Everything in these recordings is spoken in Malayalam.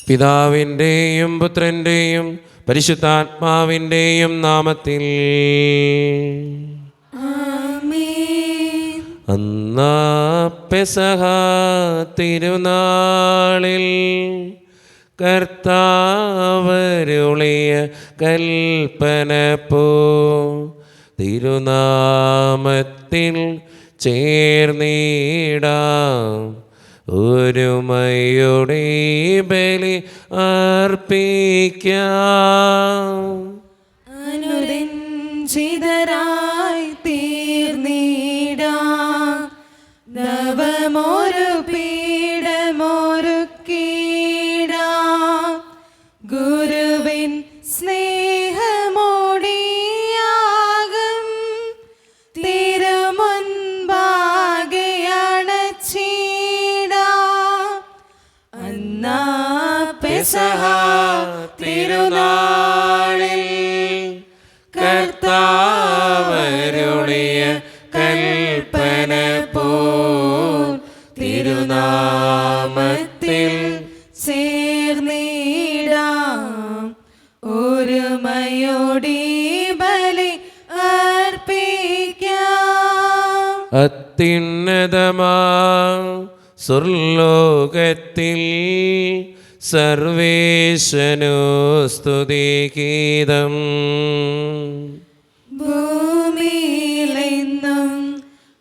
പിതാവിൻ്റെയും പുത്രൻ്റെയും പരിശുദ്ധാത്മാവിൻ്റെയും നാമത്തിൽ. അന്നാ പെസഹ തിരുനാളിൽ കർത്താവരുളിയ കൽപ്പന പോ തിരുനാമത്തിൽ ചേർന്നിടാം ഒരുമയോടെ ബലി അർപ്പിക്കാം. അനുരഞ്ജിതരായി തീർന്നിടാം നവമൊരു പീഠമൊരുക്കിടാം ഗുരുവിൻ സ്നേഹമോടിയാകും തിരുമുൻപാകെ അണച്ചിടാം. അന്നാ പെസഹ തിരുനാളിൽ കർത്താവരുളിയ കൽപ്പന പോൽ തിരുനാമത്തിൽ ചേർന്നിടാം ഒരുമയോടെ ബലി അർപ്പിക്കാം. അത്യുന്നതമാ സ്വർലോകത്തിൽ സർവേശനു സ്തുതിഗീതം. ഭൂമിയിലെന്നും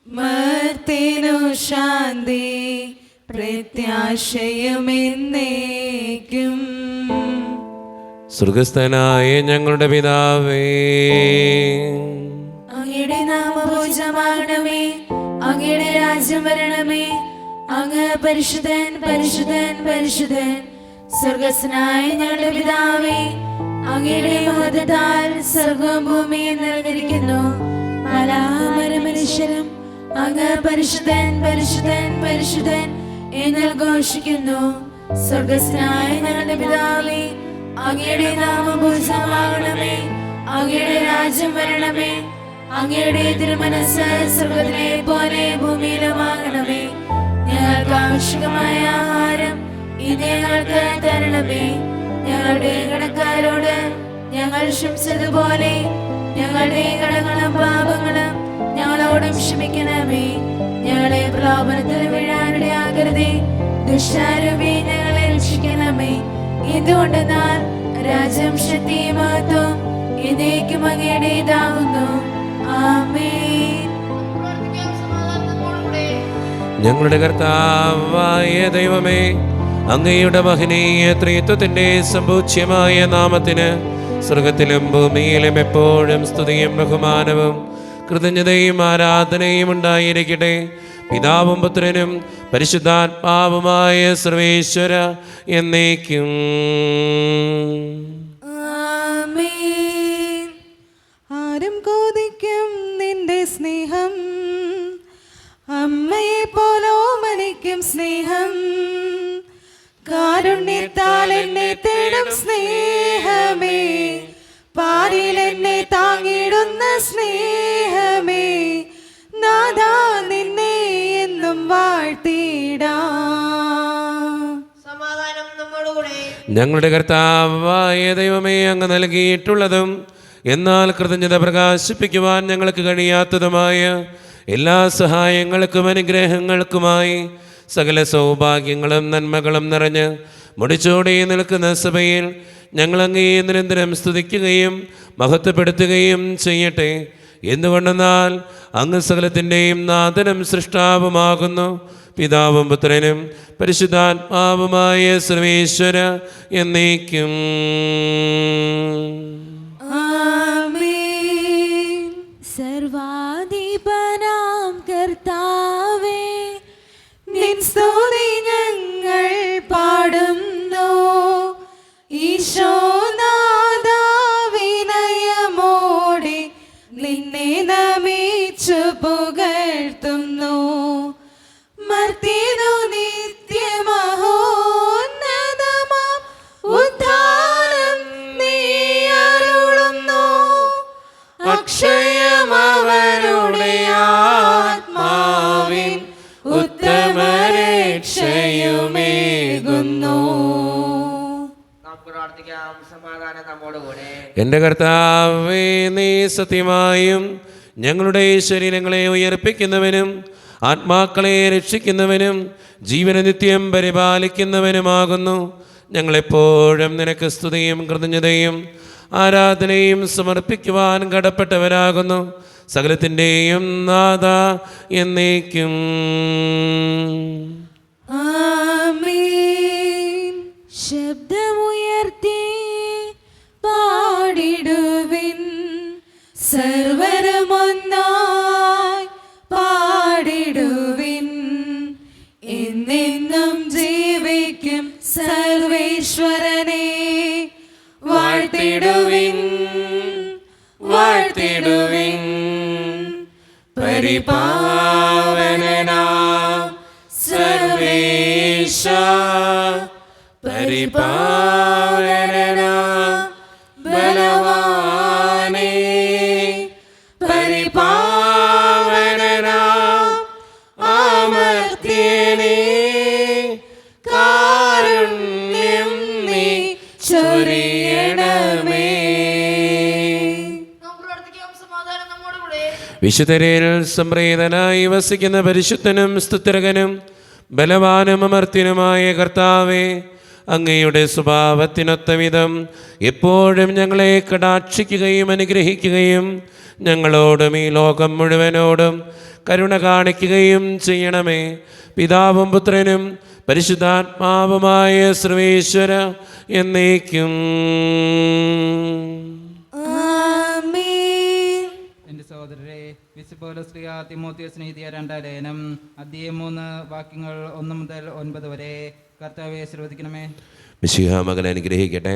മർത്തിനു ശാന്തി പ്രത്യാശയുമെന്നേക്കും. സ്വർഗസ്ഥനായ ഞങ്ങളുടെ പിതാവേ, അങ്ങയുടെ നാമപൂജമാകണമേ, അങ്ങയുടെ രാജ്യം വരണമേ, അങ്ങ് പരിശുദ്ധൻ പരിശുദ്ധൻ പരിശുദ്ധൻ. സ്വർഗസ്ഥനായ ഞങ്ങളുടെ പിതാവേ, അങ്ങയുടെ മഹത്വത്താൽ സ്വർഗവും ഭൂമിയും നിറഞ്ഞിരിക്കുന്നു. മനുഷ്യരും അങ്ങ് പരിശുദ്ധൻ പരിശുദ്ധൻ പരിശുദ്ധൻ എന്ന് ഘോഷിക്കുന്നു. സ്വർഗസ്ഥനായ ഞങ്ങളുടെ പിതാവേ, അങ്ങയുടെ നാമം പൂജിതമാകണമേ, അങ്ങയുടെ രാജ്യം വരണമേ, അങ്ങയുടെ തിരുമനസ്സ് സ്വർഗ്ഗത്തിലെ പോലെ ഭൂമിയിലുമാകണമേ. ഞങ്ങൾക്ക് ആവശ്യമായ ആഹാരം ഇന്ന് ഞങ്ങൾക്ക് തരണമേ. ഞങ്ങളുടെ കടക്കാരോട് ഞങ്ങൾ ക്ഷമിച്ചതുപോലെ ഞങ്ങളുടെ കടങ്ങളും പാപങ്ങളും ഞങ്ങളോടും ക്ഷമിക്കണമേ. ഞങ്ങളെ പ്രലോഭനത്തിൽ വീഴാനിടയാകരുതേ, ദുഷ്ടാരൂപി ഞങ്ങളെ രക്ഷിക്കണമേ. എന്തുകൊണ്ടെന്നാൽ രാജ്യം ശക്തിയും മഹത്വം എന്നേക്കും അങ്ങയുടേതാകുന്നു. ആമേൻ. ഞങ്ങളുടെ കർത്താവായ ദൈവമേ, അങ്ങയുടെ മഹനീയ ത്രിത്വത്തിന്റെ സമ്പൂജ്യമായ നാമത്തിന് സ്വർഗത്തിലും ഭൂമിയിലും എപ്പോഴും സ്തുതിയും ബഹുമാനവും കൃതജ്ഞതയും ആരാധനയും ഉണ്ടായിരിക്കട്ടെ. പിതാവും പുത്രനും പരിശുദ്ധാത്മാവുമായ സർവേശ്വര എന്നേക്കും. ആമേൻ. ആരും കൊതിക്കും നിന്റെ സ്നേഹം, അമ്മയെ പോലോമനിക്കും സ്നേഹം. കാരുണ്യത്താൽ എന്നെ തേടും സ്നേഹമേ, പാരിൽ എന്നെ താങ്ങിടുന്ന സ്നേഹമേ. നാഥാ നിന്നെ എന്നും വാഴ്ത്തിടാം. സമാധാനം നമ്മോടുകൂടെ. ഞങ്ങളുടെ കർത്താവായ ദൈവമേ, അങ്ങ് നൽകിയിട്ടുള്ളതും എന്നാൽ കൃതജ്ഞത പ്രകാശിപ്പിക്കുവാൻ ഞങ്ങൾക്ക് കഴിയാത്തതുമായ എല്ലാ സഹായങ്ങൾക്കും അനുഗ്രഹങ്ങൾക്കുമായി സകല സൗഭാഗ്യങ്ങളും നന്മകളും നിറഞ്ഞ് മുടിച്ചോടി നിൽക്കുന്ന സഭയിൽ ഞങ്ങൾ അങ്ങയെ നിരന്തരം സ്തുതിക്കുകയും മഹത്വപ്പെടുത്തുകയും ചെയ്യട്ടെ. എന്തുകൊണ്ടെന്നാൽ അങ്ങ് സകലത്തിൻ്റെയും നാഥനും സൃഷ്ടാവുമാകുന്നു. പിതാവും പുത്രനും പരിശുദ്ധാത്മാവുമായ സർവേശ്വര എന്നേക്കും. ആമേൻ. സർവാധിപനാം കർത്താവേ, നിൻ സ്തുതി ഞങ്ങൾ പാടുന്നു. ഈശോനാഥാ വിനയമോടെ നിന്നെ നമിച്ചു പുകഴ്ത്തുന്നു. മർത്യനു നിത്യമഹോന്നതമാം ഉദ്ധാനം നീ നമുക്ക് പ്രാർത്ഥിക്കാം. സമാധാനം നമ്മോടുകൂടെ. എൻ്റെ കർത്താവേ, നീ സത്യമായും ഞങ്ങളുടെ ശരീരങ്ങളെ ഉയർപ്പിക്കുന്നവനും ആത്മാക്കളെ രക്ഷിക്കുന്നവനും ജീവന നിത്യം പരിപാലിക്കുന്നവനുമാകുന്നു. ഞങ്ങളെപ്പോഴും നിനക്ക് സ്തുതിയും കൃതജ്ഞതയും ആരാധനയും സമർപ്പിക്കുവാൻ കടപ്പെട്ടവരാകുന്നു. സകലത്തിൻ്റെയും നാഥ എന്നേക്കും. ആമേൻ. ശബ്ദമുയർത്തി പാടിടുവിൻ, സർവരുമൊന്നായി പാടിടുവിൻ. എന്നെന്നും ജീവിക്കും സർവേശ്വരനെ വാഴ്ത്തിടുവിൻ, വാഴ്ത്തിടുവിൻ. പരിപാവനനാം സർവേശ, പരിപാവനനാം ബലവാനേ, പരിപാവനനാം അമർത്യനേ, കാരുണ്യം നീ ചൊരിയണമേ. നമുക്ക് പ്രാർത്ഥിക്കാം. സമാധാനം നമ്മോടുകൂടെ. വിശുദ്ധരിൽ സംപ്രീതനായി വസിക്കുന്ന പരിശുദ്ധനും സ്തുത്യർഹനും ബലവാനും അമർത്യനുമായ കർത്താവേ, അങ്ങയുടെ സ്വഭാവത്തിനൊത്ത വിധം എപ്പോഴും ഞങ്ങളെ കടാക്ഷിക്കുകയും അനുഗ്രഹിക്കുകയും ഞങ്ങളോടും ഈ ലോകം മുഴുവനോടും കരുണ കാണിക്കുകയും ചെയ്യണമേ. പിതാവും പുത്രനും പരിശുദ്ധാത്മാവുമായ സർവേശ്വര എന്നേക്കും. ആമേൻ. എൻ്റെ സഹോദരരെ, വിശുദ്ധ തിമോത്തിയോസിന് എഴുതിയ 2 ലേഖനം അധ്യായം 3 വാക്യങ്ങൾ 1 മുതൽ 9 വരെ. കർത്താവെ ശ്രദ്ധിക്കണമേ. മിശിഹ മകൻ അനുഗ്രഹിക്കട്ടെ.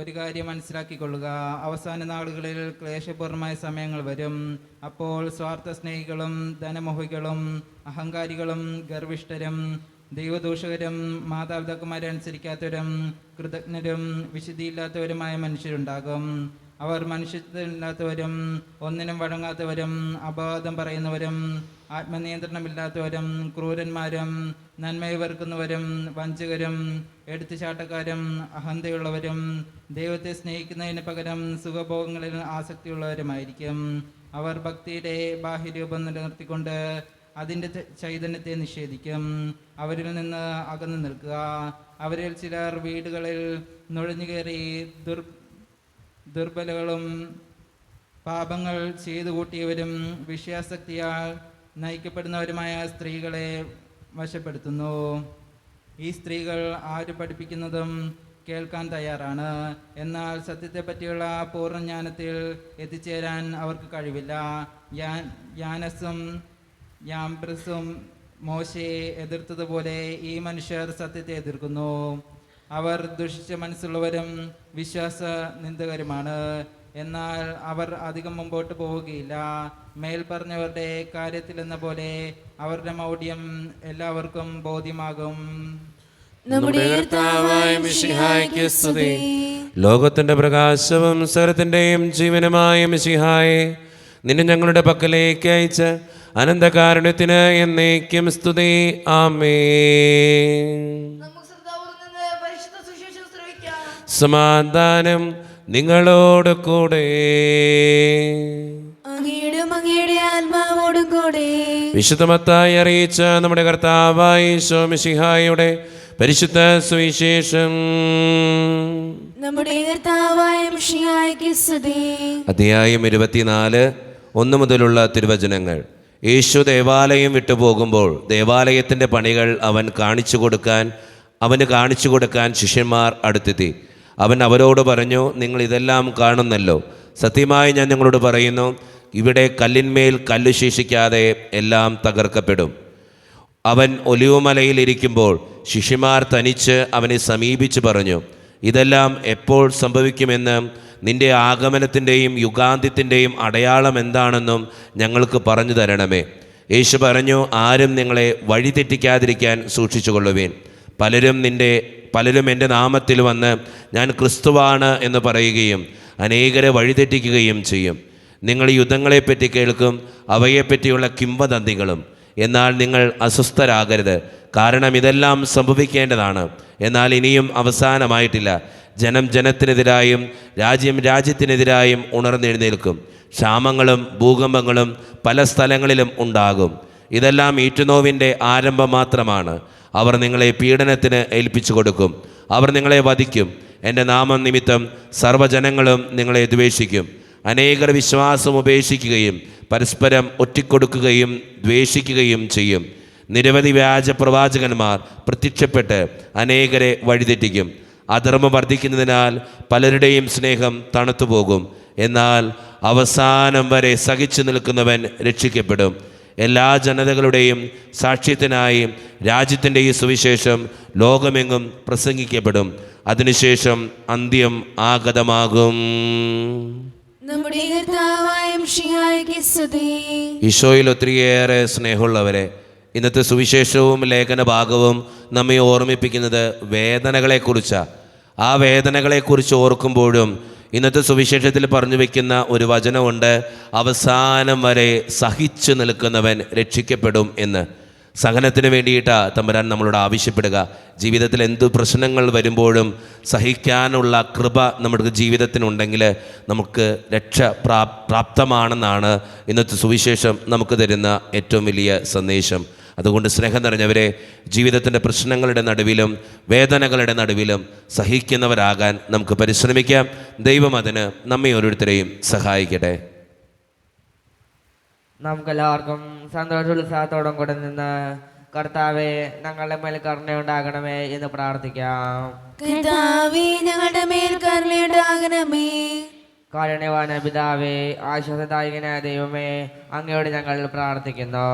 ഒരു കാര്യം മനസ്സിലാക്കിക്കൊള്ളുക, അവസാന നാളുകളിൽ ക്ലേശപൂർണമായ സമയങ്ങൾ വരും. അപ്പോൾ സ്വാർത്ഥ സ്നേഹികളും ധനമോഹികളും അഹങ്കാരികളും ഗർവിഷ്ഠരും ദൈവദൂഷകരും മാതാപിതാക്കന്മാരെ അനുസരിക്കാത്തവരും കൃതജ്ഞരും വിശുദ്ധിയില്ലാത്തവരുമായ മനുഷ്യരുണ്ടാകും. അവർ മനുഷ്യത്വമില്ലാത്തവരും ഒന്നിനും വഴങ്ങാത്തവരും അപവാദം പറയുന്നവരും ആത്മനിയന്ത്രണമില്ലാത്തവരും ക്രൂരന്മാരും നന്മയെ വെറുക്കുന്നവരും വഞ്ചകരും എടുത്തുചാട്ടക്കാരും അഹന്തയുള്ളവരും ദൈവത്തെ സ്നേഹിക്കുന്നതിന് പകരം സുഖഭോഗങ്ങളിൽ ആസക്തിയുള്ളവരുമായിരിക്കും. അവർ ഭക്തിയുടെ ബാഹ്യരൂപം നിലനിർത്തിക്കൊണ്ട് അതിൻ്റെ ചൈതന്യത്തെ നിഷേധിക്കും. അവരിൽ നിന്ന് അകന്നു നിൽക്കുക. അവരിൽ ചിലർ വീടുകളിൽ നുഴഞ്ഞുകയറി ദുർബലകളും പാപങ്ങൾ ചെയ്തു കൂട്ടിയവരും വിഷയാസക്തിയാൽ നയിക്കപ്പെടുന്നവരുമായ സ്ത്രീകളെ വശപ്പെടുത്തുന്നു. ഈ സ്ത്രീകൾ ആര് പഠിപ്പിക്കുന്നതും കേൾക്കാൻ തയ്യാറാണ്. എന്നാൽ സത്യത്തെപ്പറ്റിയുള്ള പൂർണ്ണജ്ഞാനത്തിൽ എത്തിച്ചേരാൻ അവർക്ക് കഴിവില്ല. യാനസും യാംബ്രസും മോശയെ എതിർത്തതുപോലെ ഈ മനുഷ്യർ സത്യത്തെ എതിർക്കുന്നു. അവർ ദുഷിച്ച മനസ്സുള്ളവരും വിശ്വാസ നിന്ദകരുമാണ്. എന്നാൽ അവർ അധികം മുമ്പോട്ട് പോവുകയില്ല. മേൽപ്പറഞ്ഞവരുടെ കാര്യത്തിലെന്ന പോലെ അവരുടെ മൗഢ്യം എല്ലാവർക്കും ബോധ്യമാകും. നമ്മുടെ കർത്താവായ മിശിഹായ്ക്ക് സ്തുതി. ലോകത്തിന്റെ പ്രകാശവും സകലത്തിന്റെയും ജീവനുമായ മിശിഹായെ, നിന്നെ ഞങ്ങളുടെ പക്കലേക്ക് അയച്ച അനന്തകാരുണ്യത്തിന് എന്നേക്കും സ്തുതി. ആമേൻ. നമുക്ക് ശ്രദ്ധാപൂർവ്വം നിന്ന് പരിശുദ്ധ സുവിശേഷം ശ്രവിക്കാം. സമാധാനം നിങ്ങളോട് കൂടെ. അങ്ങയുടെ ആത്മാവോടും കൂടെ. വിശുദ്ധ മത്തായി അറിയിച്ച നമ്മുടെ കർത്താവായ ഈശോ മിശിഹായുടെ പരിശുദ്ധ സുവിശേഷം. നമ്മുടെ കർത്താവായ മിശിഹായ്ക്ക് സ്തുതി. അധ്യായം 24 1 മുതലുള്ള തിരുവചനങ്ങൾ. യേശു ദേവാലയം വിട്ടുപോകുമ്പോൾ ദേവാലയത്തിൻ്റെ പണികൾ അവന് കാണിച്ചു കൊടുക്കാൻ ശിഷ്യന്മാർ അടുത്തെത്തി. അവൻ അവരോട് പറഞ്ഞു, നിങ്ങൾ ഇതെല്ലാം കാണുന്നല്ലോ. സത്യമായി ഞാൻ നിങ്ങളോട് പറയുന്നു, ഇവിടെ കല്ലിന്മേൽ കല്ല് ശേഷിക്കാതെ എല്ലാം തകർക്കപ്പെടും. അവൻ ഒലിവുമലയിൽ ഇരിക്കുമ്പോൾ ശിഷ്യന്മാർ തനിച്ച് അവനെ സമീപിച്ച് പറഞ്ഞു, ഇതെല്ലാം എപ്പോൾ സംഭവിക്കുമെന്ന് നിന്റെ ആഗമനത്തിൻ്റെയും യുഗാന്ത്യത്തിൻ്റെയും അടയാളം എന്താണെന്നും ഞങ്ങൾക്ക് പറഞ്ഞു തരണമേ. യേശു പറഞ്ഞു, ആരും നിങ്ങളെ വഴിതെറ്റിക്കാതിരിക്കാൻ സൂക്ഷിച്ചുകൊള്ളുവേൻ. പലരും എൻ്റെ നാമത്തിൽ വന്ന് ഞാൻ ക്രിസ്തുവാണ് എന്ന് പറയുകയും അനേകരെ വഴിതെറ്റിക്കുകയും ചെയ്യും. നിങ്ങൾ യുദ്ധങ്ങളെപ്പറ്റി കേൾക്കും, അവയെപ്പറ്റിയുള്ള കിംവദന്തികളും. എന്നാൽ നിങ്ങൾ അസ്വസ്ഥരാകരുത്, കാരണം ഇതെല്ലാം സംഭവിക്കേണ്ടതാണ്. എന്നാൽ ഇനിയും അവസാനമായിട്ടില്ല. ജനം ജനത്തിനെതിരായും രാജ്യം രാജ്യത്തിനെതിരായും ഉണർന്നെഴുന്നേൽക്കും. ക്ഷാമങ്ങളും ഭൂകമ്പങ്ങളും പല സ്ഥലങ്ങളിലും ഉണ്ടാകും. ഇതെല്ലാം ഈറ്റുനോവിൻ്റെ ആരംഭം മാത്രമാണ്. അവർ നിങ്ങളെ പീഡനത്തിന് ഏൽപ്പിച്ചു കൊടുക്കും. അവർ നിങ്ങളെ വധിക്കും. എൻ്റെ നാമം നിമിത്തം സർവ്വജനങ്ങളും നിങ്ങളെ ദ്വേഷിക്കും. അനേകർ വിശ്വാസം ഉപേക്ഷിക്കുകയും പരസ്പരം ഒറ്റിക്കൊടുക്കുകയും ദ്വേഷിക്കുകയും ചെയ്യും. നിരവധി വ്യാജ പ്രവാചകന്മാർ പ്രത്യക്ഷപ്പെട്ട് അനേകരെ വഴിതെറ്റിക്കും. അധർമ്മം വർദ്ധിക്കുന്നതിനാൽ പലരുടെയും സ്നേഹം തണുത്തുപോകും. എന്നാൽ അവസാനം വരെ സഹിച്ചു നിൽക്കുന്നവൻ രക്ഷിക്കപ്പെടും. എല്ലാ ജനതകളുടെയും സാക്ഷ്യത്തിനായി രാജ്യത്തിൻ്റെ ഈ സുവിശേഷം ലോകമെങ്ങും പ്രസംഗിക്കപ്പെടും. അതിനുശേഷം അന്ത്യം ആഗതമാകും. നമ്മുടെ കർത്താവായ മിശിഹായ്ക്ക് സ്തുതി. ഈശോയിൽ ഒത്തിരിയേറെ സ്നേഹമുള്ളവരെ, ഇന്നത്തെ സുവിശേഷവും ലേഖന ഭാഗവും നമ്മെ ഓർമ്മിപ്പിക്കുന്നത് വേദനകളെക്കുറിച്ചാണ്. ആ വേദനകളെക്കുറിച്ച് ഓർക്കുമ്പോഴും ഇന്നത്തെ സുവിശേഷത്തിൽ പറഞ്ഞു വയ്ക്കുന്ന ഒരു വചനമുണ്ട്, അവസാനം വരെ സഹിച്ചു നിൽക്കുന്നവൻ രക്ഷിക്കപ്പെടും എന്ന്. സഹനത്തിന് വേണ്ടിയിട്ടാണ് തമ്പുരാൻ നമ്മളോട് ആവശ്യപ്പെടുക. ജീവിതത്തിൽ എന്തു പ്രശ്നങ്ങൾ വരുമ്പോഴും സഹിക്കാനുള്ള കൃപ നമ്മുടെ ജീവിതത്തിനുണ്ടെങ്കിൽ നമുക്ക് രക്ഷ പ്രാപ്തമാണെന്നാണ് ഇന്നത്തെ സുവിശേഷം നമുക്ക് തരുന്ന ഏറ്റവും വലിയ സന്ദേശം. അതുകൊണ്ട് സ്നേഹം നിറഞ്ഞവരെ, ജീവിതത്തിൻ്റെ പ്രശ്നങ്ങളുടെ നടുവിലും വേദനകളുടെ നടുവിലും സഹിക്കുന്നവരാകാൻ നമുക്ക് പരിശ്രമിക്കാം. ദൈവം അതിന് നമ്മെ ഓരോരുത്തരെയും സഹായിക്കട്ടെ. നമുക്കെല്ലാവർക്കും സന്തോഷോത്സാഹത്തോടും കൂടെ നിന്ന് കർത്താവെ ഞങ്ങളുടെ മേൽ കരുണയുണ്ടാകണമേ എന്ന് പ്രാർത്ഥിക്കാം. കർത്താവേ, ഞങ്ങളുടെ മേൽ കരുണയുണ്ടാകണമേ. കാരുണ്യവാന പിതാവേ, ആശ്വാസദായകനായ ദൈവമേ, അങ്ങയോട് ഞങ്ങൾ പ്രാർത്ഥിക്കുന്നു.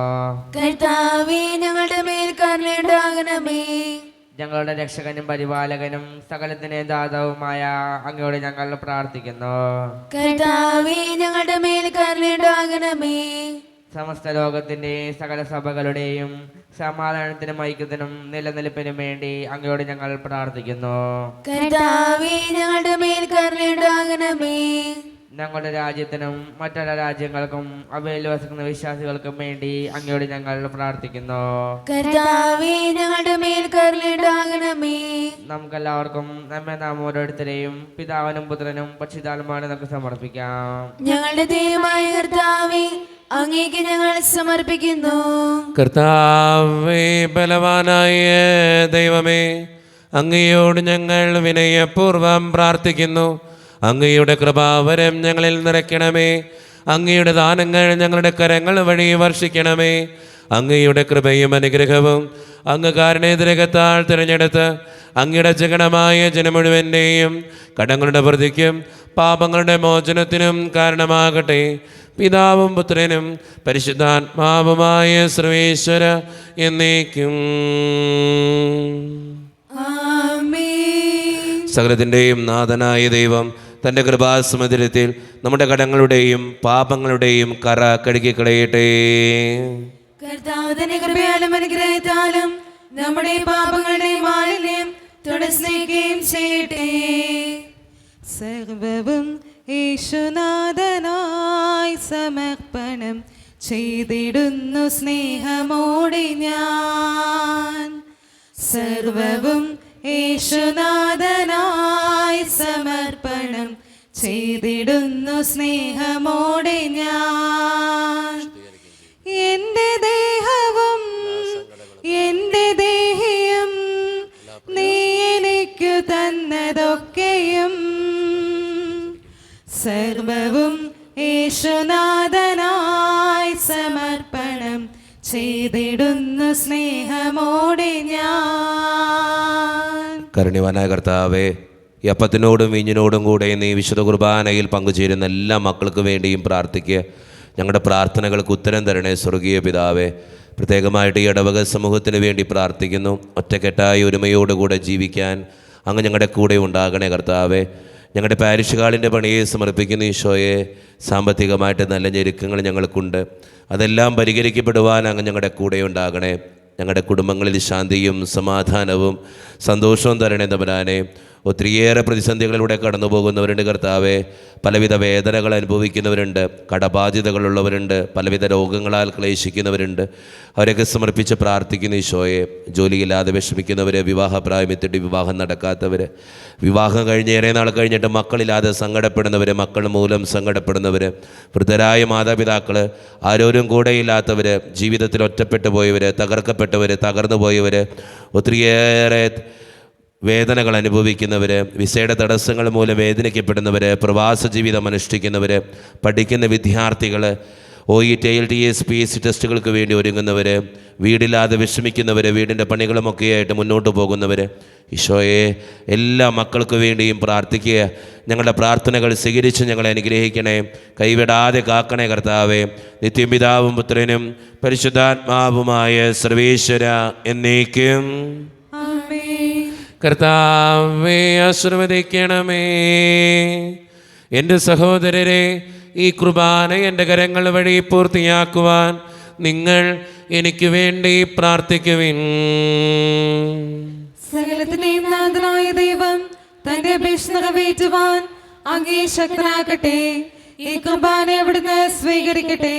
കർത്താവേ, ഞങ്ങളുടെ മേൽ കരുണയുണ്ടാകണമേ. ഞങ്ങളുടെ രക്ഷകനും പരിപാലകനും സകലത്തിൻ്റെ ദാതാവുമായ അങ്ങയോട് ഞങ്ങൾ പ്രാർത്ഥിക്കുന്നു. കർത്താവേ, ഞങ്ങളുടെ മേൽ കരുണയുണ്ടാകണമേ. സമസ്ത ലോകത്തിന്റെ സകല സഭകളുടെയും സമാധാനത്തിനും ഐക്യത്തിനും നിലനിൽപ്പിനും വേണ്ടി അങ്ങയോട് ഞങ്ങൾ പ്രാർത്ഥിക്കുന്നു. കർത്താവേ, ഞങ്ങളുടെ മേൽ കരുണയുണ്ടാകണമേ. ഞങ്ങളുടെ രാജ്യത്തിനും മറ്റുള്ള രാജ്യങ്ങൾക്കും അവയിൽ വസിക്കുന്ന വിശ്വാസികൾക്കും വേണ്ടി അങ്ങയോട് ഞങ്ങൾ പ്രാർത്ഥിക്കുന്നു. കർത്താവേ, ഞങ്ങളുടെ മേൽ കരുണയുണ്ടാകണമേ. നമുക്കെല്ലാവർക്കും നാം ഓരോരുത്തരെയും പിതാവിനും പുത്രനും പരിശുദ്ധാത്മാവിനും നമുക്ക് സമർപ്പിക്കാം. ഞങ്ങളുടെ ദൈവമായ കർത്താവേ, അങ്ങേക്ക് ഞങ്ങൾ സമർപ്പിക്കുന്നു. കർത്താവേ, ബലവാനായ ദൈവമേ, അങ്ങയോട് ഞങ്ങൾ വിനയപൂർവ്വം പ്രാർത്ഥിക്കുന്നു. അങ്ങയുടെ കൃപാവരം ഞങ്ങളിൽ നിറയ്ക്കണമേ. അങ്ങയുടെ ദാനങ്ങൾ ഞങ്ങളുടെ കരങ്ങൾ വഴി വർഷിക്കണമേ. അങ്ങയുടെ കൃപയും അനുഗ്രഹവും അങ്ങ് കാരുണ്യതിരകത്താൽ തിരഞ്ഞെടുത്ത് അങ്ങയുടെ ജഗണമായ ജനം മുഴുവൻ്റെയും കടങ്ങളുടെ വൃദ്ധിക്കും പാപങ്ങളുടെ മോചനത്തിനും കാരണമാകട്ടെ. പിതാവും പുത്രനും പരിശുദ്ധാത്മാവുമായ സർവേശ്വര എന്നേക്കും. സകലത്തിൻ്റെയും നാഥനായ ദൈവം തൻ്റെ കൃപാസമുദ്രത്തിൽ നമ്മുടെ കടങ്ങളുടെയും പാപങ്ങളുടെയും കറ കഴുകിക്കളയട്ടെ. കർത്താവ് തന്റെ കൃപയാലും അനുഗ്രഹത്താലും നമ്മുടെ പാപങ്ങളുടെ മാലിന്യം തുടസ്നേഹിക്കുകയും ചെയ്യട്ടെ. സർവവും യേശുനാഥനായി സമർപ്പണം ചെയ്തിടുന്നു സ്നേഹമോടെ ഞാൻ. സർവവും യേശുനാഥനായി സമർപ്പണം ചെയ്തിടുന്നു സ്നേഹമോടെ ഞാൻ. എൻ്റെ ദേഹവും എൻ്റെ ദേഹിയും നീ എനിക്കു തന്നതൊക്കെയും സർവവും യേശുനാഥനായി സമർപ്പണം ചെയ്തിടുന്നു സ്നേഹമോടെ ഞാൻ. കരുണ്യവാനായ കർത്താവേ, ഈ അപ്പത്തിനോടും വീഞ്ഞിനോടും കൂടെ നീ വിശുദ്ധ കുർബാനയിൽ പങ്കുചേരുന്ന എല്ലാ മക്കൾക്ക് വേണ്ടിയും പ്രാർത്ഥിക്കുക. ഞങ്ങളുടെ പ്രാർത്ഥനകൾക്ക് ഉത്തരം തരണേ സ്വർഗീയ പിതാവേ. പ്രത്യേകമായിട്ട് ഈ ഇടവക സമൂഹത്തിന് വേണ്ടി പ്രാർത്ഥിക്കുന്നു. ഒറ്റക്കെട്ടായി ഒരുമയോടുകൂടെ ജീവിക്കാൻ അങ്ങ് ഞങ്ങളുടെ കൂടെ ഉണ്ടാകണേ കർത്താവേ. ഞങ്ങളുടെ പാരിഷ് ഹാളിൻ്റെ പണിയെ സമർപ്പിക്കുന്ന ഈശോയെ, സാമ്പത്തികമായിട്ട് നല്ല ഞെരുക്കങ്ങൾ ഞങ്ങൾക്കുണ്ട്. അതെല്ലാം പരിഹരിക്കപ്പെടുവാൻ അങ്ങ് ഞങ്ങളുടെ കൂടെ ഉണ്ടാകണേ. ഞങ്ങളുടെ കുടുംബങ്ങളിൽ ശാന്തിയും സമാധാനവും സന്തോഷവും തരണേ തമ്പുരാനെ. ഒത്തിരിയേറെ പ്രതിസന്ധികളിലൂടെ കടന്നു പോകുന്നവരുണ്ട് കർത്താവെ. പലവിധ വേദനകൾ അനുഭവിക്കുന്നവരുണ്ട്, കടബാധ്യതകളുള്ളവരുണ്ട്, പലവിധ രോഗങ്ങളാൽ ക്ലേശിക്കുന്നവരുണ്ട്. അവരൊക്കെ സമർപ്പിച്ച് പ്രാർത്ഥിക്കുന്ന ഈശോയെ, ജോലിയില്ലാതെ വിഷമിക്കുന്നവർ, വിവാഹപ്രായമെത്തിയിട്ട് വിവാഹം നടക്കാത്തവർ, വിവാഹം കഴിഞ്ഞ് ഏറെ നാൾ കഴിഞ്ഞിട്ട് മക്കളില്ലാതെ സങ്കടപ്പെടുന്നവർ, മക്കൾ മൂലം സങ്കടപ്പെടുന്നവർ, വൃദ്ധരായ മാതാപിതാക്കൾ, ആരോരും കൂടെയില്ലാത്തവർ, ജീവിതത്തിൽ ഒറ്റപ്പെട്ടു പോയവർ, തകർക്കപ്പെട്ടവർ, തകർന്നു പോയവർ, ഒത്തിരിയേറെ വേദനകൾ അനുഭവിക്കുന്നവർ, വിസയുടെ തടസ്സങ്ങൾ മൂലം വേദനിക്കപ്പെടുന്നവർ, പ്രവാസ ജീവിതം അനുഷ്ഠിക്കുന്നവർ, പഠിക്കുന്ന വിദ്യാർത്ഥികൾ, OET IELTS PSC ടെസ്റ്റുകൾക്ക് വേണ്ടി ഒരുങ്ങുന്നവർ, വീടില്ലാതെ വിഷമിക്കുന്നവർ, വീടിൻ്റെ പണികളുമൊക്കെയായിട്ട് മുന്നോട്ട് പോകുന്നവർ, ഈശോയെ എല്ലാ മക്കൾക്ക് വേണ്ടിയും പ്രാർത്ഥിക്കുക. ഞങ്ങളുടെ പ്രാർത്ഥനകൾ സ്വീകരിച്ച് ഞങ്ങളെ അനുഗ്രഹിക്കണേ, കൈവിടാതെ കാക്കണേ കർത്താവേ. നിത്യപിതാവും പുത്രനും പരിശുദ്ധാത്മാവുമായ സർവേശ്വര എന്നേക്കും. കർത്താവേ ആശീർവദിക്കണമേ. എൻ്റെ സഹോദരരെ, ഈ കുർബാന എൻ്റെ കരങ്ങൾ വഴി പൂർത്തിയാക്കുവാൻ നിങ്ങൾ എനിക്ക് വേണ്ടി പ്രാർത്ഥിക്കുവിൻ. സകലത്തിന്റെയും നാഥനായ ദൈവം തന്റെ അപേക്ഷ നിറവേറ്റുവാൻ അങ്ങേ ശക്തനാക്കട്ടെ. ഈ കുർബാന അവിടുന്ന് സ്വീകരിക്കട്ടെ.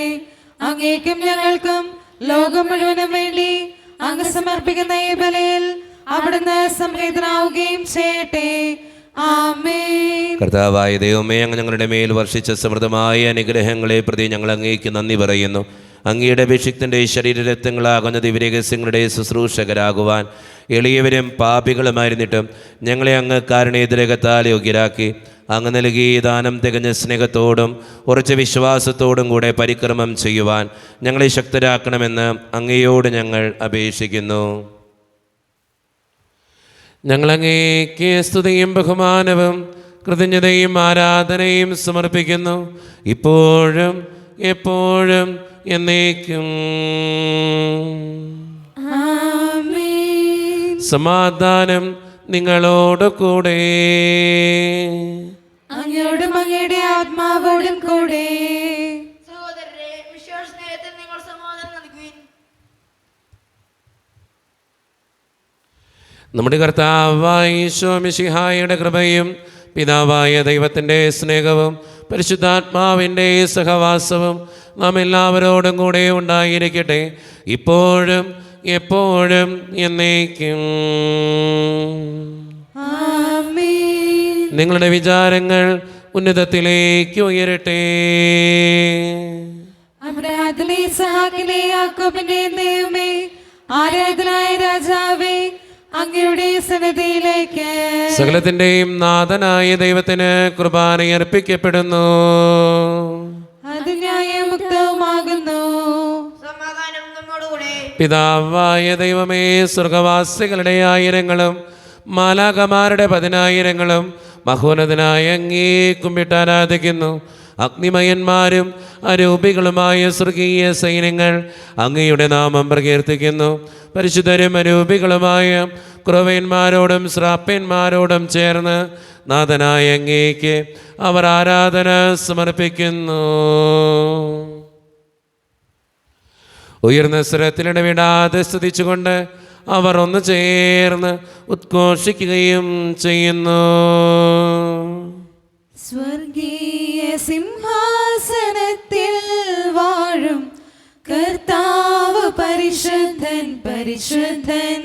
അങ്ങേക്കും ഞങ്ങൾക്കും ലോകം മുഴുവനും വേണ്ടി അങ്ങ് സമർപ്പിക്കുന്ന ഈ ബലിയിൽ അവിടുന്ന് സംപ്രീതനാവുകയും ചെയ്യട്ടെ. ആമേൻ. കർത്താവായ ദൈവമേ, അങ്ങ് ഞങ്ങളുടെ മേൽ വർഷിച്ച സമൃദ്ധമായ അനുഗ്രഹങ്ങളെ പ്രതി ഞങ്ങൾ അങ്ങേക്ക് നന്ദി പറയുന്നു. അങ്ങയുടെ അഭിഷിക്തൻ്റെ ശരീരരക്തങ്ങളാകുന്ന ദിവ്യരഹസ്യങ്ങളുടെ ശുശ്രൂഷകരാകുവാൻ എളിയവരും പാപികളുമായിരുന്നിട്ടും ഞങ്ങളെ അങ്ങ് കാരുണ്യതിരകത്താൽ യോഗ്യരാക്കി. അങ്ങ് നൽകിയ ദാനം തികഞ്ഞ സ്നേഹത്തോടും ഉറച്ച വിശ്വാസത്തോടും കൂടെ പരിക്രമം ചെയ്യുവാൻ ഞങ്ങളെ ശക്തരാക്കണമെന്ന് അങ്ങയോട് ഞങ്ങൾ അപേക്ഷിക്കുന്നു. ഞങ്ങളങ്ങേക്ക് സ്തുതിയും ബഹുമാനവും കൃതജ്ഞതയും ആരാധനയും സമർപ്പിക്കുന്നു, ഇപ്പോഴും എപ്പോഴും എന്നേക്കും. ആമേൻ. സമാധാനം നിങ്ങളോട് കൂടെ. അങ്ങയോടും അങ്ങയുടെ ആത്മാവോടും കൂടെ. സഹോദരരെ, വിശ്വാസ സ്നേഹത്തിൽ നിങ്ങൾ സമാധാനം നൽകുവിൻ. നമ്മുടെ കർത്താവായ ഈശോ മിശിഹായുടെ കൃപയും പിതാവായ ദൈവത്തിൻ്റെ സ്നേഹവും പരിശുദ്ധാത്മാവിൻ്റെ സഹവാസവും നാം എല്ലാവരോടും കൂടെ ഉണ്ടായിരിക്കട്ടെ, ഇപ്പോഴും എപ്പോഴും എന്നേക്കും. ആമേൻ. നിങ്ങളുടെ വിചാരങ്ങൾ ഉന്നതത്തിലേക്ക് ഉയരട്ടെ. അബ്രഹാത്തിലെ ഇസ്ഹാക്കിലെ യാക്കോബിന്റെ ദൈവമേ, ആരാധനായ രാജാവേ, അങ്ങയുടെ സന്നിധിയിലേക്ക് സകലത്തിൻ്റെയും നാഥനായ ദൈവത്തിന് കുർബാന അർപ്പിക്കപ്പെടുന്നു. അത് ന്യായമുക്തവുമാകുന്നു. സമാധാനം നമ്മോടുകൂടെ. പിതാവായ ദൈവമേ, സ്വർഗവാസികളുടെ ആയിരങ്ങളും മാലാകമാരുടെ 10,000ങ്ങളും മഹോന്നതനായ അങ്ങേ കുമ്പിട്ട് ആരാധിക്കുന്നു. അഗ്നിമയന്മാരും അരൂപികളുമായ സ്വർഗീയ സൈന്യങ്ങൾ അങ്ങയുടെ നാമം പ്രകീർത്തിക്കുന്നു. പരിശുദ്ധരും അരൂപികളുമായ ക്രൂവന്മാരോടും ശ്രാപ്യന്മാരോടും ചേർന്ന് നാഥനായ അങ്ങേക്ക് അവർ ആരാധന സമർപ്പിക്കുന്നു. ഉയർന്ന സ്വരത്തിലിടവിടാതെ സ്തുതിച്ചുകൊണ്ട് അവർ ഒന്ന് ചേർന്ന് ഉദ്ഘോഷിക്കുകയും ചെയ്യുന്നു. സ്വർഗീയ സിംഹാസനത്തിൽ വാഴും കർത്താവ് പരിശുദ്ധൻ പരിശുദ്ധൻ.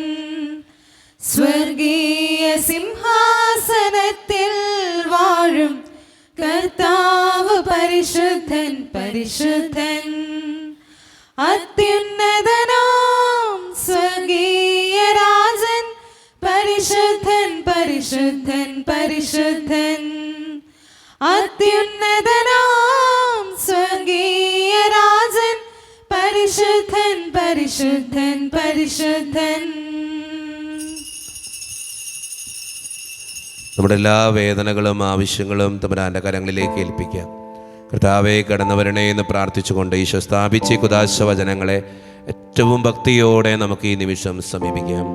സ്വർഗീയ സിംഹാസനത്തിൽ വാഴും കർത്താവ് പരിശുദ്ധൻ പരിശുദ്ധൻ. അത്യുന്നതനാം സ്വർഗീയ രാജൻ പരിശുദ്ധൻ പരിശുദ്ധൻ പരിശുദ്ധൻ. അത്യുന്നതനാം സ്വർഗീയ രാജൻ പരിശുദ്ധൻ പരിശുദ്ധൻ പരിശുദ്ധൻ. നമ്മുടെ എല്ലാ വേദനകളും ആവശ്യങ്ങളും തമ്പുരാൻ്റെ കരങ്ങളിലേക്ക് ഏൽപ്പിക്കാം. കർത്താവേ, കടന്നു വരണേ എന്ന് പ്രാർത്ഥിച്ചുകൊണ്ട് ഈശോ സ്ഥാപിച്ച കുദാശ വചനങ്ങളെ ഏറ്റവും ഭക്തിയോടെ നമുക്ക് ഈ നിമിഷം സമീപിക്കാം.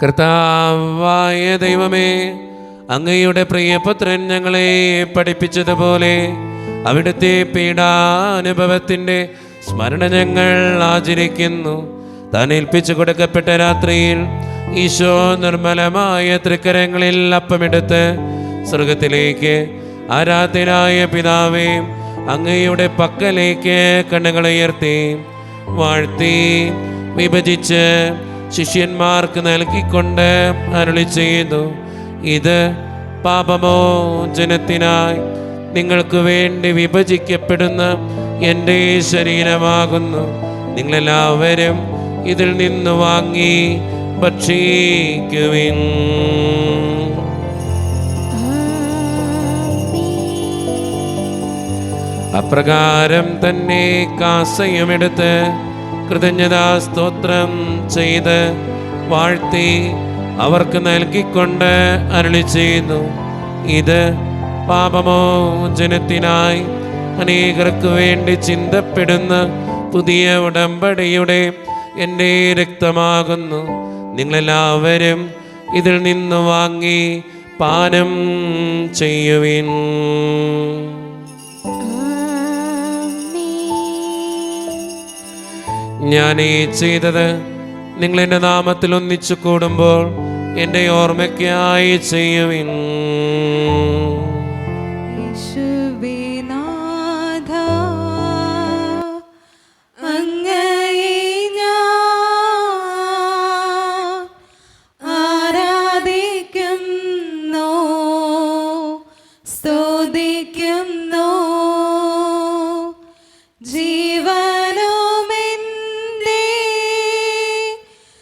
കർത്താവായ ദൈവമേ, അങ്ങയുടെ പ്രിയപുത്രൻ ഞങ്ങളെ പഠിപ്പിച്ചതുപോലെ അവിടുത്തെ പീഡാനുഭവത്തിൻ്റെ സ്മരണ ഞങ്ങൾ ആചരിക്കുന്നു. താൻ ഏൽപ്പിച്ചു കൊടുക്കപ്പെട്ട രാത്രിയിൽ ഈശോ നിർമ്മലമായ തൃക്കരങ്ങളിൽ അപ്പമെടുത്ത് സ്വർഗത്തിലേക്ക് ആരാധനായ പിതാവേ അങ്ങയുടെ പക്കലേക്ക് കണ്ണുകളുയർത്തി വാഴ്ത്തി വിഭജിച്ച് ശിഷ്യന്മാർക്ക് നൽകിക്കൊണ്ട് അരുളി ചെയ്തു, ഇത് പാപമോചനത്തിനായി നിങ്ങൾക്ക് വേണ്ടി വിഭജിക്കപ്പെടുന്ന എൻ്റെ ശരീരമാകുന്നു. നിങ്ങളെല്ലാവരും ഇതിൽ നിന്ന് വാങ്ങി ഭക്ഷിക്കുവിൻ. അപ്രകാരം തന്നെ കാസയുമെടുത്ത് കൃതജ്ഞതാ സ്തോത്രം ചെയ്ത് വാഴ്ത്തി അവർക്ക് നൽകിക്കൊണ്ട് അരുളി ചെയ്യുന്നു, ഇത് പാപമോചനത്തിനായി അനേകർക്ക് വേണ്ടി ചിന്തപ്പെടുന്ന പുതിയ ഉടമ്പടിയുടെ എൻ്റെ രക്തമാകുന്നു. നിങ്ങളെല്ലാവരും ഇതിൽ നിന്ന് വാങ്ങി പാനം ചെയ്യുവിൻ. ഞാൻ ഈ ചെയ്തത് നിങ്ങൾ എൻ്റെ നാമത്തിൽ ഒന്നിച്ചു കൂടുമ്പോൾ എൻ്റെ ഓർമ്മയ്ക്കായി ചെയ്യുവിൻ. യേശുവേ നാഥ, അങ്ങയെ ഞാൻ ആരാധിക്കുന്നു, സ്തുതിക്കുന്നു. ജീവനുമെൻ്റെ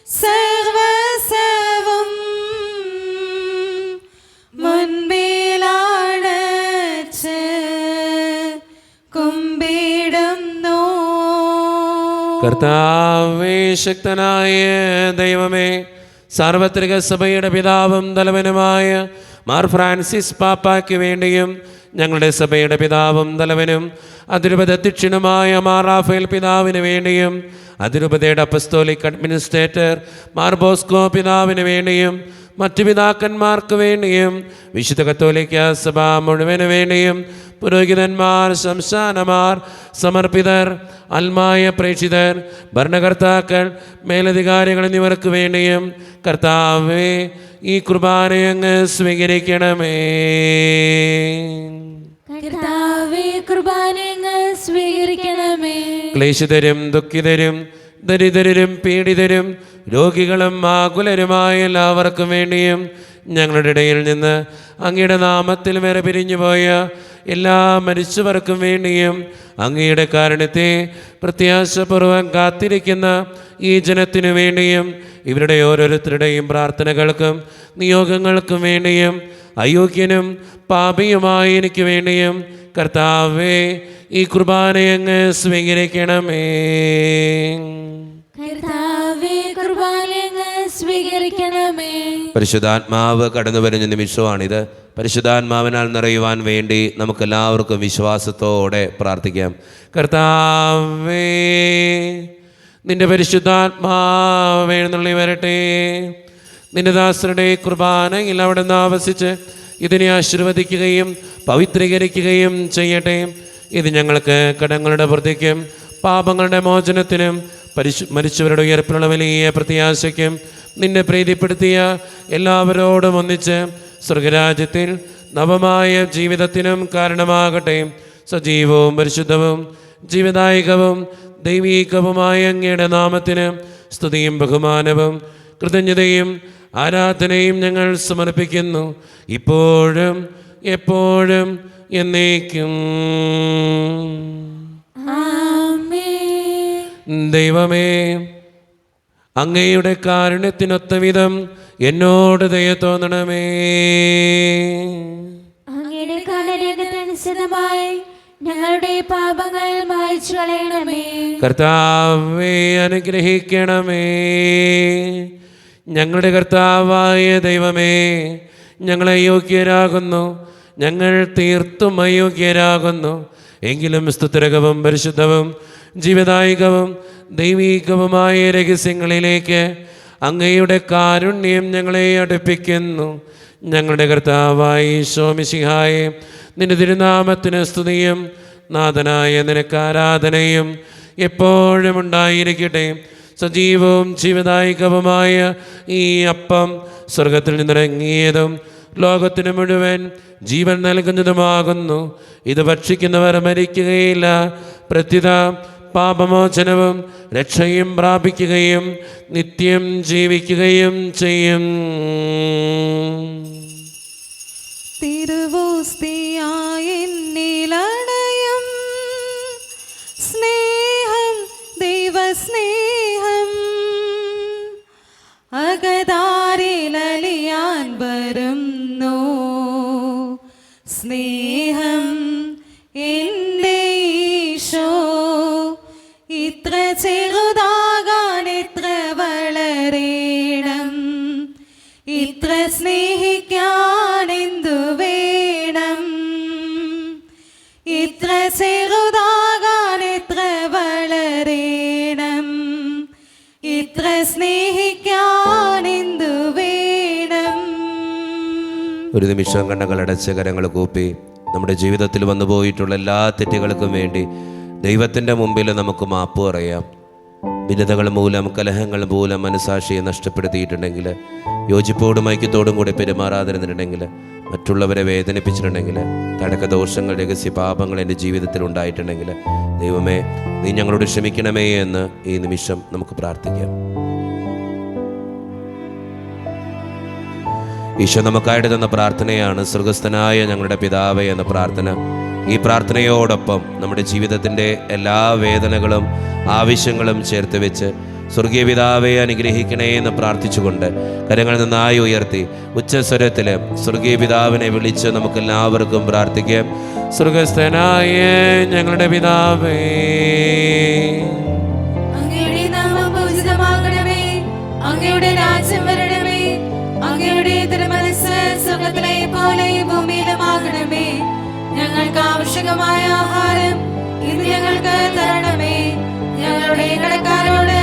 സർവ്വസ്വവും മുൻപിലണച്ച് കുമ്പിടുന്നു. കർത്താവേ, ശക്തനായ ദൈവമേ, സാർവത്രിക സഭയുടെ പിതാവും തലവനുമായ മാർ ഫ്രാൻസിസ് പാപ്പായ്ക്ക് വേണ്ടിയും ഞങ്ങളുടെ സഭയുടെ പിതാവും തലവനും അതിരൂപത അധ്യക്ഷനുമായ മാർ റാഫേൽ പിതാവിന് വേണ്ടിയും അതിരൂപതയുടെ അപ്പസ്തോലിക് അഡ്മിനിസ്ട്രേറ്റർ മാർ ബോസ്കോ പിതാവിന് വേണ്ടിയും മറ്റു പിതാക്കന്മാർക്ക് വേണ്ടിയും വിശുദ്ധ കത്തോലിക്ക സഭ മുഴുവന് വേണ്ടിയും പുരോഹിതന്മാർ, സംസ്ഥാനമാർ, സമർപ്പിതർ, ആത്മായ പ്രേക്ഷിതർ, ഭരണകർത്താക്കൾ, മേലധികാരികൾ എന്നിവർക്ക് വേണ്ടിയും കർത്താവേ ഈ കുർബാനയങ്ങ് സ്വീകരിക്കണമേ. കർത്താവേ, കുർബാനയങ്ങ് സ്വീകരിക്കണമേ. ക്ലേശിതരും ദുഃഖിതരും ദരിദ്രരും പീഡിതരും രോഗികളും ആകുലരുമായ എല്ലാവർക്കും വേണ്ടിയും ഞങ്ങളുടെ ഇടയിൽ നിന്ന് അങ്ങയുടെ നാമത്തിൽ വരെ പിരിഞ്ഞുപോയ എല്ലാ മരിച്ചവർക്കും വേണ്ടിയും അങ്ങയുടെ കാരുണ്യത്തെ പ്രത്യാശപൂർവ്വം കാത്തിരിക്കുന്ന ഈ ജനത്തിനു വേണ്ടിയും ഇവരുടെ ഓരോരുത്തരുടെയും പ്രാർത്ഥനകൾക്കും നിയോഗങ്ങൾക്കും വേണ്ടിയും അയോഗ്യനും പാപിയുമായ എനിക്ക് വേണ്ടിയും കർത്താവേ ഈ കുർബാനയങ്ങ് സ്വീകരിക്കണമേ. കർത്താവേ, കുർബാനയങ്ങ് സ്വീകരിക്കണമേ. പരിശുദ്ധാത്മാവ് കടന്നു വരുന്ന നിമിഷമാണിത്. പരിശുദ്ധാത്മാവിനാൽ നിറയുവാൻ വേണ്ടി നമുക്കെല്ലാവർക്കും വിശ്വാസത്തോടെ പ്രാർത്ഥിക്കാം. കർത്താവേ, നിന്റെ പരിശുദ്ധാത്മാവ് എഴുന്നള്ളി വരട്ടെ. നിന്റെ ദാസരുടെ കുർബാനയിൽ അവിടെ നിന്ന് ആവസിച്ച് ഇതിനെ ആശീർവദിക്കുകയും പവിത്രീകരിക്കുകയും ചെയ്യട്ടെ. ഇത് ഞങ്ങൾക്ക് കടങ്ങളുടെ വൃദ്ധിക്കും പാപങ്ങളുടെ മോചനത്തിനും മരിച്ചവരുടെ ഉയർപ്പിനുള്ള വലിയ പ്രത്യാശയ്ക്കും നിന്നെ പ്രീതിപ്പെടുത്തിയ എല്ലാവരോടും ഒന്നിച്ച് സ്വർഗരാജ്യത്തിൽ നവമായ ജീവിതത്തിനും കാരണമാകട്ടെ. സജീവവും പരിശുദ്ധവും ജീവദായകവും ദൈവീകവുമായ അങ്ങയുടെ നാമത്തിന് സ്തുതിയും ബഹുമാനവും കൃതജ്ഞതയും ആരാധനയും ഞങ്ങൾ സമർപ്പിക്കുന്നു, ഇപ്പോഴും എപ്പോഴും എന്നേക്കും. ദൈവമേ, അങ്ങയുടെ കാരുണ്യത്തിനൊത്ത വിധം എന്നോട് ദയ തോന്നണമേ. അങ്ങയുടെ കാരുണ്യത്തിനനുസൃതമായി ഞങ്ങളുടെ പാപങ്ങൾ മായ്ച്ചു കളയണമേ. കർത്താവേ, അനുഗ്രഹിക്കണമേ. ഞങ്ങളുടെ കർത്താവായ ദൈവമേ, ഞങ്ങളെ യോഗ്യരാകുന്നു, ഞങ്ങൾ തീർത്തും അയോഗ്യരാകുന്നു. എങ്കിലും സ്തുതിരകവും പരിശുദ്ധവും ജീവദായകവും ദൈവീകവുമായ രഹസ്യങ്ങളിലേക്ക് അങ്ങയുടെ കാരുണ്യം ഞങ്ങളെ അടുപ്പിക്കുന്നു. ഞങ്ങളുടെ കർത്താവായ ഈശോ മിശിഹായെ, നിന്റെ തിരുനാമത്തിന് സ്തുതിയും നാഥനായ നിനക്ക് ആരാധനയും എപ്പോഴും ഉണ്ടായിരിക്കട്ടെ. സജീവവും ജീവദായകവുമായ ഈ അപ്പം സ്വർഗത്തിൽ നിന്നിറങ്ങിയതും ലോകത്തിന് മുഴുവൻ ജീവൻ നൽകുന്നതുമാകുന്നു. ഇത് ഭക്ഷിക്കുന്നവർ മരിക്കുകയില്ല, പ്രത്യുത പാപമോചനവും രക്ഷയും പ്രാപിക്കുകയും നിത്യം ജീവിക്കുകയും ചെയ്യും. തിരുവോസ്തിയായെന്നിലണയും സ്നേഹം ദൈവസ്നേഹം അകതാരിലലിയാൻ വരുന്നു. സ്നേഹം എൻ്റെ ഈശോ ഇത്ര ചെറുതാകാൻ എത്ര വളരേണം, ഇത്ര സ്നേഹിക്കാൻ എന്തു വേണം, ഇത്ര ചെറുതാകാൻ എത്ര വളരേണം, ഇത്ര സ്നേഹിക്കാൻ എന്തു വേണം. ഒരു നിമിഷം കണ്ണുകളടച്ച് കരങ്ങൾ കൂപ്പി നമ്മുടെ ജീവിതത്തിൽ വന്നു പോയിട്ടുള്ള എല്ലാ തെറ്റുകൾക്കും വേണ്ടി ദൈവത്തിൻ്റെ മുമ്പിൽ നമുക്ക് മാപ്പ് പറയാം. ഭിന്നതകൾ മൂലം, കലഹങ്ങൾ മൂലം മനസാക്ഷിയെ നഷ്ടപ്പെടുത്തിയിട്ടുണ്ടെങ്കിൽ, യോജിപ്പോടും ഐക്യത്തോടും കൂടി പെരുമാറാതിരുന്നിട്ടുണ്ടെങ്കിൽ, മറ്റുള്ളവരെ വേദനിപ്പിച്ചിട്ടുണ്ടെങ്കിൽ, തടക്കദോഷങ്ങൾ, രഹസ്യ പാപങ്ങൾ എൻ്റെ ജീവിതത്തിൽ ഉണ്ടായിട്ടുണ്ടെങ്കിൽ, ദൈവമേ നീ ഞങ്ങളോട് ക്ഷമിക്കണമേ എന്ന് ഈ നിമിഷം നമുക്ക് പ്രാർത്ഥിക്കാം. ഈശോ നമുക്കായിട്ട് തന്ന പ്രാർത്ഥനയാണ് സ്വർഗസ്ഥനായ ഞങ്ങളുടെ പിതാവേ എന്ന പ്രാർത്ഥന. ഈ പ്രാർത്ഥനയോടൊപ്പം നമ്മുടെ ജീവിതത്തിൻ്റെ എല്ലാ വേദനകളും ആവശ്യങ്ങളും ചേർത്ത് വെച്ച് സ്വർഗീയ പിതാവെ അനുഗ്രഹിക്കണേ എന്ന് പ്രാർത്ഥിച്ചുകൊണ്ട് കരങ്ങൾ നന്നായി ഉയർത്തി ഉച്ചസ്വരത്തിൽ സ്വർഗീയ പിതാവിനെ വിളിച്ച് നമുക്കെല്ലാവർക്കും പ്രാർത്ഥിക്കാം. സ്വർഗസ്ഥനായ ഞങ്ങളുടെ പിതാവേ, അങ്ങയുടെ നാമം പൂജിതമാകണമേ, അങ്ങയുടെ രാജ്യം വരണമേ, അങ്ങയുടെ തിരുമനസ്സ് സ്വർഗ്ഗത്തിലെ പോലെ ഭൂമിയിലുമാകണമേ. ഞങ്ങൾക്ക് ആവശ്യമായ ആഹാരം ഇന്ന് ഞങ്ങൾക്ക് തരണമേ. ഞങ്ങളുടെ കടക്കാരോട്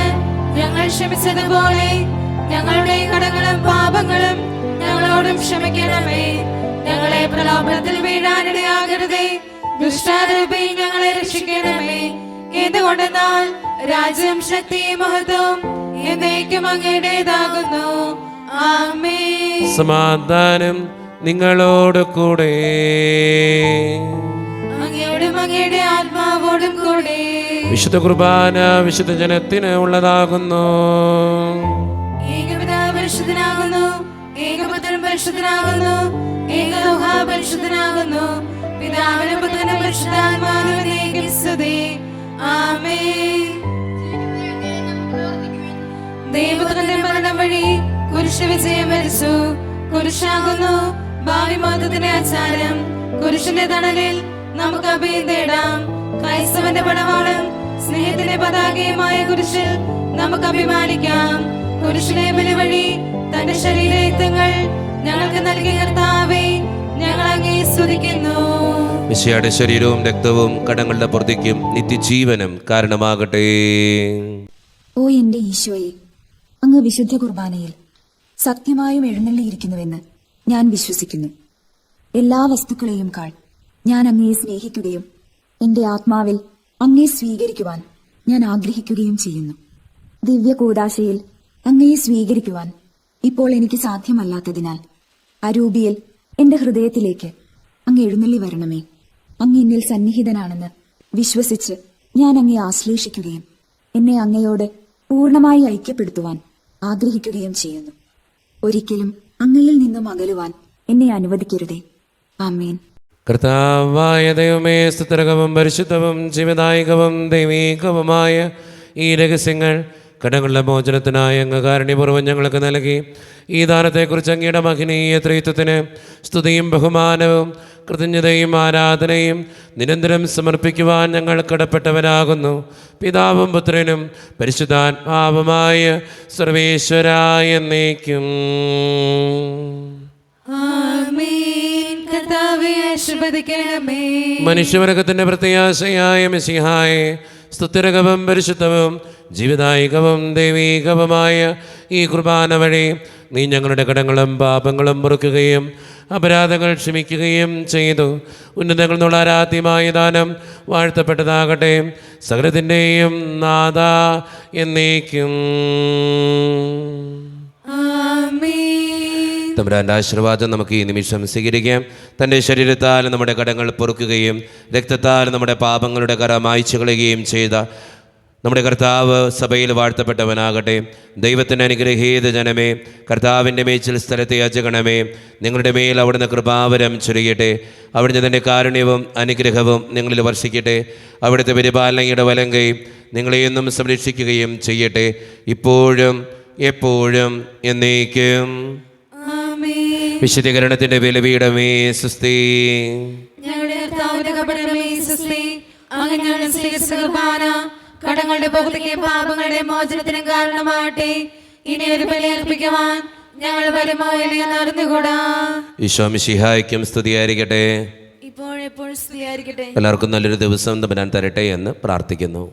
ഞങ്ങൾ ക്ഷമിച്ചതുപോലെ ഞങ്ങളുടെ കടങ്ങളും പാപങ്ങളും ഞങ്ങളോടും ക്ഷമിക്കണമേ. ഞങ്ങളെ പ്രലോഭനത്തിൽ വീഴാനിടയാകരുതേ, ദുഷ്ടാരൂപി ഞങ്ങളെ രക്ഷിക്കണമേ. എന്തുകൊണ്ടെന്നാൽ രാജ്യം, ശക്തിയും മഹത്വവും എന്നേക്കും അങ്ങയുടേതാകുന്നു. ആമേൻ. സമാധാനം നിങ്ങളോട് കൂടെ. അങ്ങയോടും അങ്ങയുടെ ആത്മാവോടും കൂടെ. വിശുദ്ധ കുർബാന വിശുദ്ധ ജനത്തിന് ഉള്ളതാകുന്നു. ഏകപിതാവ് പരിശുദ്ധനാകുന്നു, ഏകപുത്രൻ പരിശുദ്ധനാകുന്നു, ഏകലോഹ പരിശുദ്ധനാകുന്നു. പിതാവിനും പുത്രനും പരിശുദ്ധാത്മാവിനും സ്തുതി. ആമേൻ. ദൈവപുത്രന്റെ മരണം വഴി കുരിശ് വിജയം വരിച്ചു. കുരിശാകുന്നു ഭാവി മതത്തിന്റെ ആചാരം. കുരിശിന്റെ തണലിൽ നമുക്ക് അഭയം തേടാം. ക്രൈസ്തവന്റെ പടവാളും സ്നേഹത്തിന്റെ പതാകയുമായ കുരിശിൽ നമുക്ക് അഭിമാനിക്കാം. കുരിശിലെ ബലി വഴി തന്റെ ശരീരങ്ങൾ ഞങ്ങൾക്ക് നൽകിയ കർത്താവേ, ഞങ്ങൾ അങ്ങേ സ്തുതിക്കുന്നു. മിശിഹായുടെ ശരീരവും രക്തവും കടങ്ങളുടെ പുറത്തേക്കും നിത്യജീവനും കാരണമാകട്ടെ. ഓ എന്റെ ഈശോയെ, അങ്ങ് വിശുദ്ധ കുർബാനയിൽ സത്യമായും എഴുന്നള്ളിയിരിക്കുന്നുവെന്ന് ഞാൻ വിശ്വസിക്കുന്നു. എല്ലാ വസ്തുക്കളെയും കാൾ ഞാൻ അങ്ങയെ സ്നേഹിക്കുകയും എന്റെ ആത്മാവിൽ അങ്ങയെ സ്വീകരിക്കുവാൻ ഞാൻ ആഗ്രഹിക്കുകയും ചെയ്യുന്നു. ദിവ്യ കൂദാശയിൽ അങ്ങയെ സ്വീകരിക്കുവാൻ ഇപ്പോൾ എനിക്ക് സാധ്യമല്ലാത്തതിനാൽ അരൂപിയിൽ എന്റെ ഹൃദയത്തിലേക്ക് അങ്ങ് എഴുന്നള്ളി വരണമേ. അങ്ങ് എന്നിൽ സന്നിഹിതനാണെന്ന് വിശ്വസിച്ച് ഞാൻ അങ്ങയെ ആശ്ലേഷിക്കുകയും എന്നെ അങ്ങയോട് പൂർണ്ണമായി ഐക്യപ്പെടുത്തുവാൻ ആഗ്രഹിക്കുകയും ചെയ്യുന്നു. ഒരിക്കലും അങ്ങയിൽ നിന്നും അകലുവാൻ എന്നെ അനുവദിക്കരുതേ. ആമേൻ. കർത്താവായ ദൈവമേ, സ്തുത്യർഹവും പരിശുദ്ധവും ജീവദായകവും ദൈവീകവുമായ ഈ രഹസ്യങ്ങൾ കടങ്ങളുടെ മോചനത്തിനായി അങ്ങ് കാരുണ്യപൂർവ്വം ഞങ്ങൾക്ക് നൽകി. ഈ ദാനത്തെക്കുറിച്ച് അങ്ങയുടെ മഹനീയ ത്രിത്വത്തിന് സ്തുതിയും ബഹുമാനവും കൃതജ്ഞതയും ആരാധനയും നിരന്തരം സമർപ്പിക്കുവാൻ ഞങ്ങൾ കടപ്പെട്ടവരാകുന്നു. പിതാവും പുത്രനും പരിശുദ്ധാത്മാവുമായ സർവേശ്വരായ എന്നേക്കും. ആമേൻ. കർത്താവേ, ആശീർവദിക്കണമേ. മനുഷ്യവർഗത്തിന്റെ പ്രത്യാശയായ മെസ്സിഹായെ, സ്തുത്യർഹവും പരിശുദ്ധവും ജീവദായകവും ദൈവീകവുമായ ഈ കുർബാന വഴി നീ ഞങ്ങളുടെ കടങ്ങളും പാപങ്ങളും പൊറുക്കുകയും അപരാധങ്ങൾ ക്ഷമിക്കുകയും ചെയ്തു. ഉന്നതങ്ങൾ നിന്നുള്ള ആരാധ്യമായ ദാനം വാഴ്ത്തപ്പെട്ടതാകട്ടെ. സകലത്തിൻ്റെയും നാഥ എന്നേക്കും. തമ്പുരാൻ്റെ ആശീർവാദം നമുക്ക് ഈ നിമിഷം സ്വീകരിക്കാം. തൻ്റെ ശരീരത്താൽ നമ്മുടെ കടങ്ങൾ പൊറുക്കുകയും രക്തത്താൽ നമ്മുടെ പാപങ്ങളുടെ കറ മായ്ച്ചു കളയുകയും ചെയ്ത നമ്മുടെ കർത്താവ് സഭയിൽ വാഴ്ത്തപ്പെട്ടവനാകട്ടെ. ദൈവത്തിൻ്റെ അനുഗ്രഹീത ജനമേ, കർത്താവിൻ്റെ മേച്ചിൽ സ്ഥലത്തെ യാചകണമേ, നിങ്ങളുടെ മേൽ അവിടുന്ന് കൃപാവരം ചൊരിയട്ടെ. അവിടുന്ന് തൻ്റെ കാരുണ്യവും അനുഗ്രഹവും നിങ്ങളിൽ വർഷിക്കട്ടെ. അവിടുത്തെ പരിപാലനയുടെ വലങ്കൈ നിങ്ങളെയൊന്നും സംരക്ഷിക്കുകയും ചെയ്യട്ടെ, ഇപ്പോഴും എപ്പോഴും എന്നേക്കും. വിശുദ്ധീകരണത്തിന്റെ ബലിപീഠമേ സ്വസ്തി. ഞങ്ങളുടെ കർത്താവിന്റെ കപടമേ സ്വസ്തി. അങ്ങ് ഞങ്ങളുടെ സ്വീകരിച്ച കുർബാന കടങ്ങളുടെ ഭൗതിക പാപങ്ങളുടെ മോചനത്തിനും കാരണമാകട്ടെ. ഇനി ഒരു ബലി അർപ്പിക്കുവാൻ ഞങ്ങൾ വരുമോ എന്ന് അറിഞ്ഞുകൂടാ. ഈശോ മിശിഹായ്ക്കും സ്തുതിയായിരിക്കട്ടെ. ഇപ്പോഴെപ്പോഴും സ്തുതിയായിരിക്കട്ടെ. എല്ലാവർക്കും നല്ലൊരു ദിവസം തമ്പുരാൻ തരട്ടെ എന്ന് പ്രാർത്ഥിക്കുന്നു.